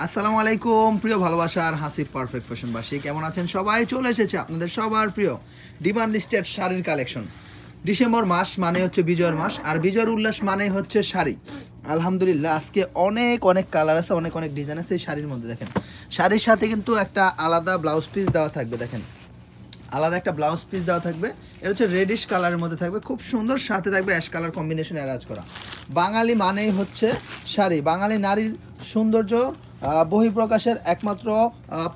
আসসালামু আলাইকুম প্রিয় ভালোবাসার হাসিব পারফেক্ট ফ্যাশনবাসী, কেমন আছেন সবাই? চলে এসেছে আপনাদের সবার প্রিয় ডিমান্ড লিস্টেড শাড়ির কালেকশন। ডিসেম্বর মাস মানে হচ্ছে বিজয়ের মাস, আর বিজয়ের উল্লাস মানে হচ্ছে শাড়ি। আলহামদুলিল্লাহ আজকে অনেক অনেক কালার আছে, অনেক অনেক ডিজাইন আছে এই শাড়ির মধ্যে। দেখেন শাড়ির সাথে কিন্তু একটা আলাদা ব্লাউজ পিস দেওয়া থাকবে। দেখেন আলাদা একটা ব্লাউজ পিস দেওয়া থাকবে, এটা হচ্ছে রেডিশ কালারের মধ্যে থাকবে, খুব সুন্দর। সাথে থাকবে অ্যাশ কালার কম্বিনেশন অ্যারেঞ্জ করা। বাঙালি মানেই হচ্ছে শাড়ি, বাঙালি নারীর সৌন্দর্য বহিঃপ্রকাশের একমাত্র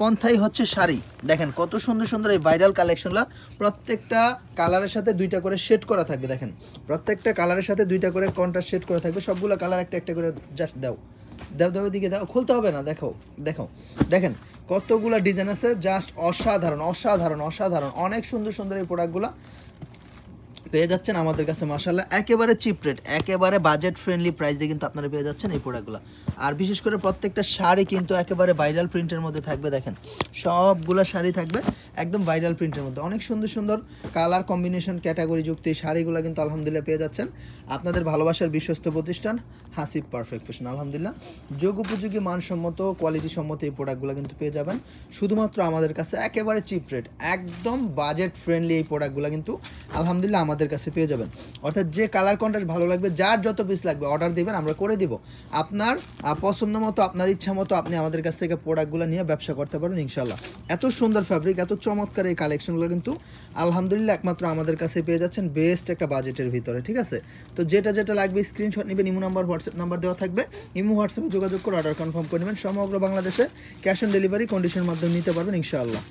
পন্থাই হচ্ছে শাড়ি। দেখেন কত সুন্দর সুন্দর এই ভাইরাল কালেকশনগুলো, প্রত্যেকটা কালারের সাথে দুইটা করে শেড করা থাকবে। দেখেন প্রত্যেকটা কালারের সাথে দুইটা করে কন্ট্রাস্ট শেড করা থাকবে, সবগুলো কালার একটা একটা করে জাস্ট দাও দাও দাও, দিকে দাও, খুলতে হবে না। দেখো দেখো দেখেন কতগুলো ডিজাইন আছে, জাস্ট অসাধারণ অসাধারণ অসাধারণ। অনেক সুন্দর সুন্দর এই প্রোডাক্টগুলো পেয়ে যাচ্ছেন আমাদের কাছে মাশাআল্লাহ, একেবারে চিপ রেট, একেবারে বাজেট ফ্রেন্ডলি প্রাইসে কিন্তু আপনারা পেয়ে যাচ্ছেন এই প্রোডাক্টগুলো। আর বিশেষ করে প্রত্যেকটা শাড়ি কিন্তু একেবারে ভাইরাল প্রিন্টের মধ্যে থাকবে। দেখেন সবগুলো শাড়ি থাকবে একদম ভাইরাল প্রিন্টের মধ্যে, অনেক সুন্দর সুন্দর কালার কম্বিনেশন ক্যাটাগরি যুক্ত এই শাড়িগুলো কিন্তু আলহামদুলিল্লাহ পেয়ে যাচ্ছেন আপনাদের ভালোবাসার বিশ্বস্ত প্রতিষ্ঠান হাসিব পারফেক্ট ফ্যাশন। আলহামদুলিল্লাহ যোগ উপযোগী মানসম্মত কোয়ালিটি সম্মত এই প্রোডাক্টগুলো কিন্তু পেয়ে যাবেন শুধুমাত্র আমাদের কাছে, একেবারে চিপ রেট, একদম বাজেট ফ্রেন্ডলি এই প্রোডাক্টগুলো কিন্তু আলহামদুলিল্লাহ আমাদের কাছে পেয়ে যাবেন। অর্থাৎ যে কালার কন্ট্রাস্ট ভালো লাগবে, যার যত পিস লাগবে অর্ডার দিবেন, আমরা করে দিব। আপনার পছন্দ মতো, আপনার ইচ্ছা মতো আপনি আমাদের কাছ থেকে প্রোডাক্টগুলো নিয়ে ব্যবসা করতে পারবেন ইনশাল্লাহ। এত সুন্দর ফ্যাব্রিক, এত চমৎকার এই কালেকশনগুলো কিন্তু আলহামদুলিল্লাহ একমাত্র আমাদের কাছে পেয়ে যাচ্ছেন বেস্ট একটা বাজেটের ভিতরে। ঠিক আছে, তো যেটা যেটা লাগবে স্ক্রিনশট নেবেন, ইমো নাম্বার হোয়াটসঅ্যাপ নাম্বার দেওয়া থাকবে, ইমো হোয়াটসঅ্যাপে যোগাযোগ করে অর্ডার কনফার্ম করে নেবেন। সমগ্র বাংলাদেশে ক্যাশ অন ডেলিভারি কন্ডিশনের মাধ্যমে নিতে পারবেন ইনশাআল্লাহ।